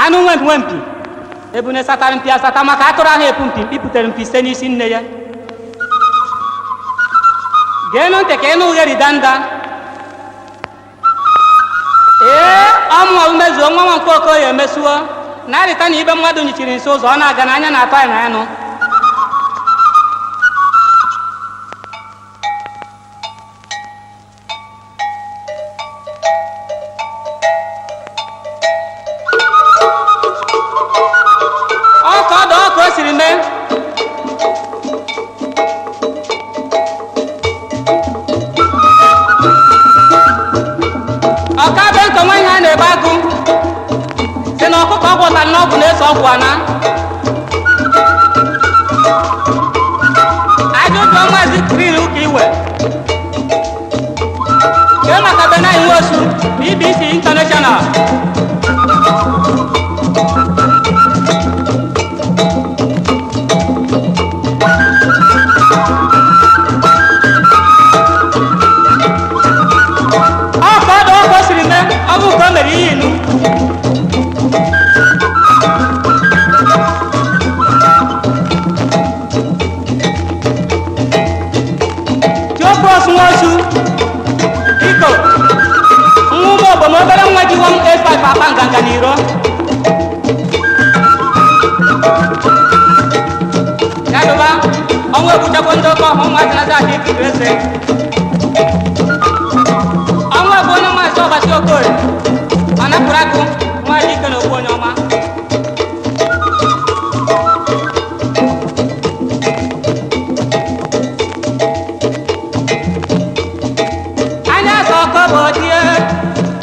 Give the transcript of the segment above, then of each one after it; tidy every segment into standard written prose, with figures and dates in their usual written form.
anụ nwempi ebune satara mpi asata maka atụrụ ahụ epu mpi mkpiputere mpi site n'isi nne ya geenụ ntị ka ịnụ ugheri danda ọmụma umezuo nwa nwa nke okoye emesuo na-arịta na ibe mmadụ nyichiri nso ụzọ ọ na-aga n'anya na-atọ anyị na ya nụ ọkọdụ ọka o siri mee ọka be nke nwa ihe a na-ebe agụ si na ọkụkọ ọ gwọtara n'ọgwụ na-eso ọgwụ ana ajụjụ maazị kril ụka iwe kee maka benai nwosu BBC International ọkọdụ ọkọ siri mee ọ bụ ka o mere ihe inu Theophilus Nwosu biko nwa ụmụ ogbo ma obere nwa ji 185 akpa nganga n'iro ya dụba ọnwa ebuchakwa ndị oke ọhụ nwa zinazi ahụ ikiri eze ọnwa bụ onye nwaazị ọbasi okoye ọ napụrụ akụ nwa dị ike na okwu onye ọma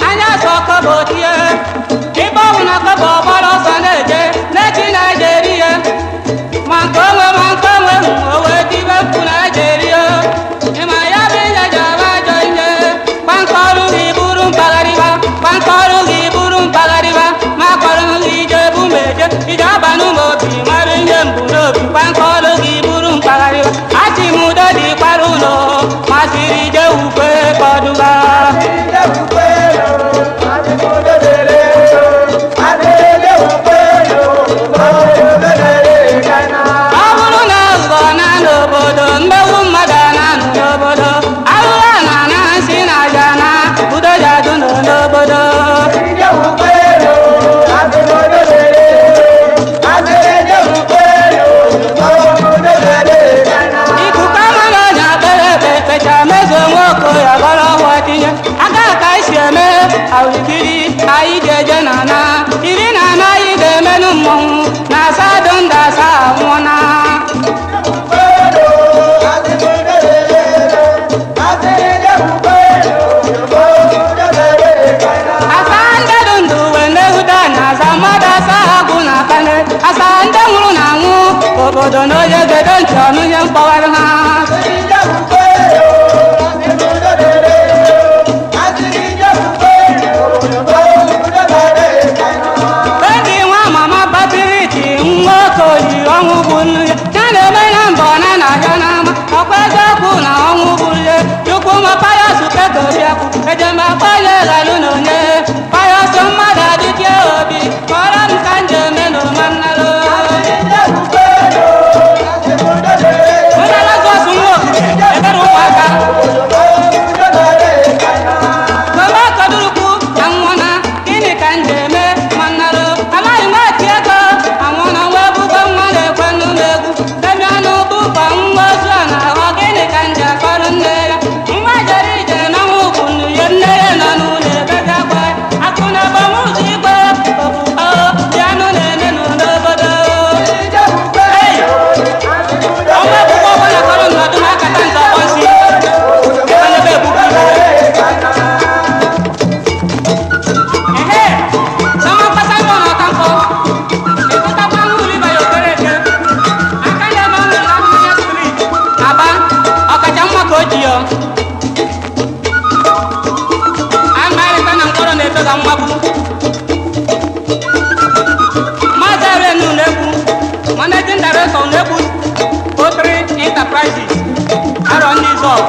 anya sọ kọbọtie ibe ọnwụ na kọbọ ọgbara ọsọ na-eje n'echi Naịjirịa ma nke onwe o wee dibe mkpu Naịjirịa ịma ya bụ ihe ji aba ajọ ihe kpamkpa ọrụ gị bụrụ mpaghariba ma kpọrọ gị ije bụ ma eje ije aba n'ụmụ obi mara ihe mbụ n'obi kpamkpa ọrụ gị bụrụ mpaghariba achị m udo dị kpara ụlọ masịrị ije ukwe kọdụba ọ bụrụ na aghụghọ na n'obodo mmegbu mmadụ na-anụ n'obodo ahụhụ na nsị na aja na udo ji adụ n'obodo ikuku amara onye akpere ekpe fecha mezuo nwa okoye gbara ọhụụ tinye aka ka anyị si eme ahụikiri anyị ji eje na ana iri na ana anyị ga-emenụ mmọnwụ na asa dụ ndụ asa anwụọ na asa ndị dị ndụ wee na-ehute anya asa mmadụ asa agụ na akane asa ndị nwụrụ na anwụ obodo na onye gedo ntị ọnụ ihe mkpọgharị ha bebi nwa mama papiriti nwa okoyi ọnwụ bụ nnu ya ya na-eme na mbọ na na-ahịa n'ama ọkwa eziokwu na ọnwụ bụ ihe chukwu ma payọsụ pekobiakwu ejemakpa onye ghalụ na onye payọsụ mmadụ adịtie obi kọrọ m ka m ji eme na ụma nnalụ onalazọsụ nwa okike ebere ụmụaka gọba akọdụrụkwu na nwụna gịnị ka m ji eme ma nnalụ amaghị m eti ego anwụna nwa bụkwa nwa na-ekwe n'ụlọ egwu ebe anụ bụkwa nwa ozu a na-ahọ gịnị ka m ji akọrọ nne ya nwa jere ije na nwa ugwu nnu ya nne ya nọ n'ụlọ ebega akwa akụ na agbanwe ụzọ igwe ofufe ya nụ na-eme n'obodo ọnwa ebubo ọbụla kọrọ nnọdụ na akata nke ọkpọ nsị ebe ebubo sama mpasa ndị ọ na-ọta mkpọ ịkụtakwa nwa uliba ya okere eke aka na-eme ọnwụ na ahụhụ street aba ọkacha mma ka o ji ya amarịta na mkpọrọ na-efega mmagbu maazị arenu na-ekwu managing director na-ekwu Potri Enterprises arọ ndị zọb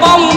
Bom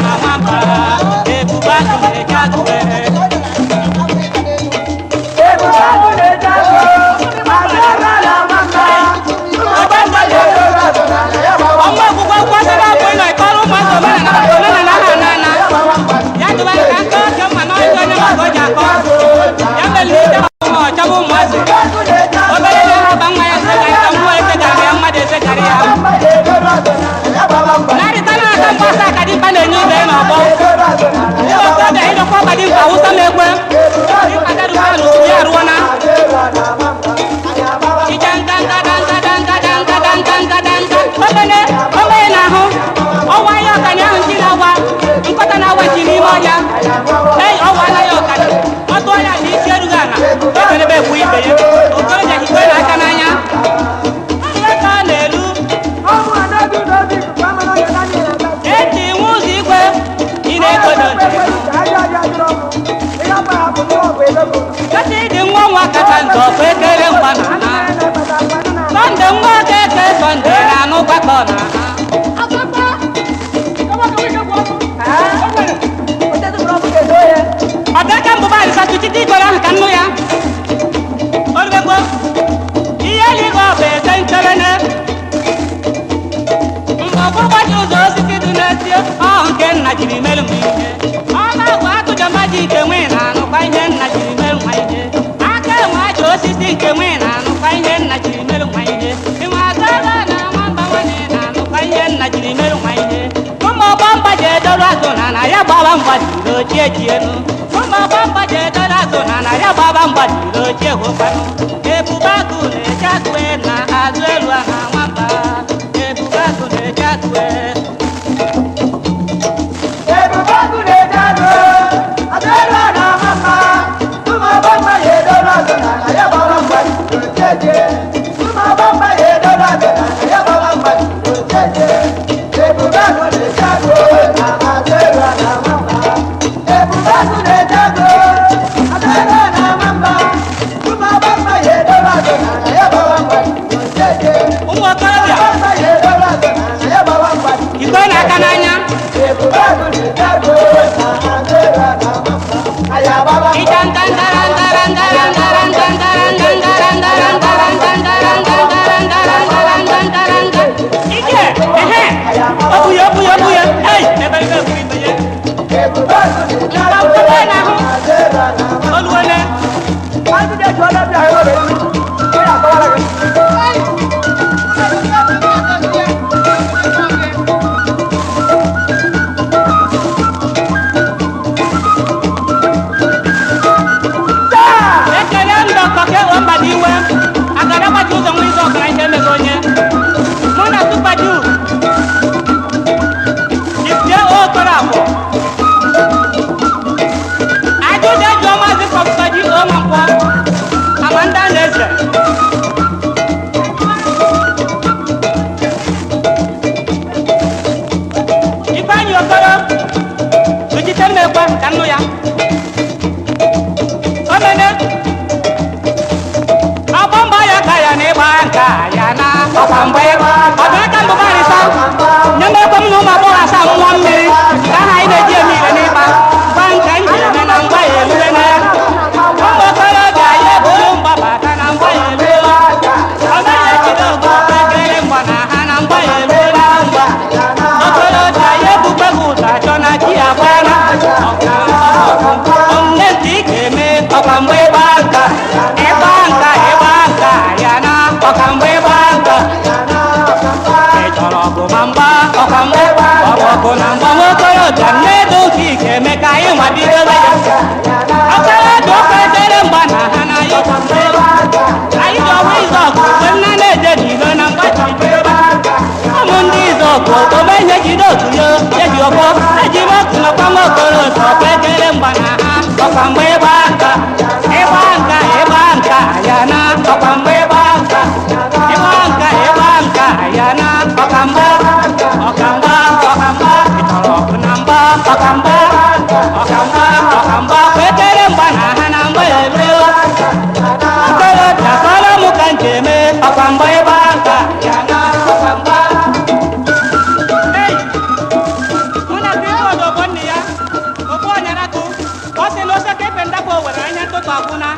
na nwamba ebube agụ na-eji agụ ọmọ akwụkwọ kwasịrị abụ ịnọ ịkọrọ ụmụazị omenala ya dụba ka nke oke mma na ọjọọ onye maka o ji akọ ya mere ite ọmụmụ ọchọba ụmụazị obere na-ahaba nwa ya segarịta mmụọ esegarị ya mmadụ esegarị ya narịta na-ata mgbasa akadimkpa na-enye ibe n'ọgbọ ndị okorobịa ịdọkwa ọkadimkpa awụsa m ekwe ịkpadaruanụ ya arụọna ije omene na-ahụ ọnwa ya ọkanya ahụ ndị na-awa nkọta na-awa ji n'ime ọhịa ei ọnwa anaghị ọkanya ọtụ ọhịa na isi erughị ala oberebe ekwu ibe ya okorobịa hikwe na aka n'anya ihe ka ọ na-elu eti nwe ụzọ igwe ị na-egodo kata ịdị nwa ọnwa kacha nzọ ọkụ ekele mgba na ha sọnde nwa okeke sọnde na-anụ gbakọ na ha ọbịaka mbụba arịsatụchite igoro ahụ ka nnụ ya olugbo ihe eluigwe ọ bụ eze ncherene mgbe ọgbụgbaji ụzọ osisi dị n'ezi ọhụ nke nna jiri merụ m ihe ọ na-agwụ akụjọ maji nke nwe na-anụkwa ihe nna jiri merụ nwa ihe aka enwe aja osisi nke nwe na-anụkwa ihe nna jiri merụ nwa ihe ịnwe azara na nwamba nwanne na-anụkwa ihe nna jiri merụ nwa ihe ụmụ ọgbọ mgba ji edorụ azụ na ya gbaba mgba jiri ochie ji elu ụmụ ọgbọ mgba ji edorụ azụ na ya gbaba mgba jiri ochie hụkwanụ ebube agụ na-eji agụ na azụ elu a na nwamba ebube agụ na-eji agụ ụmụ okorobịa igwe na-aka n'anya Hey, ke penda ko wara nya to to kuna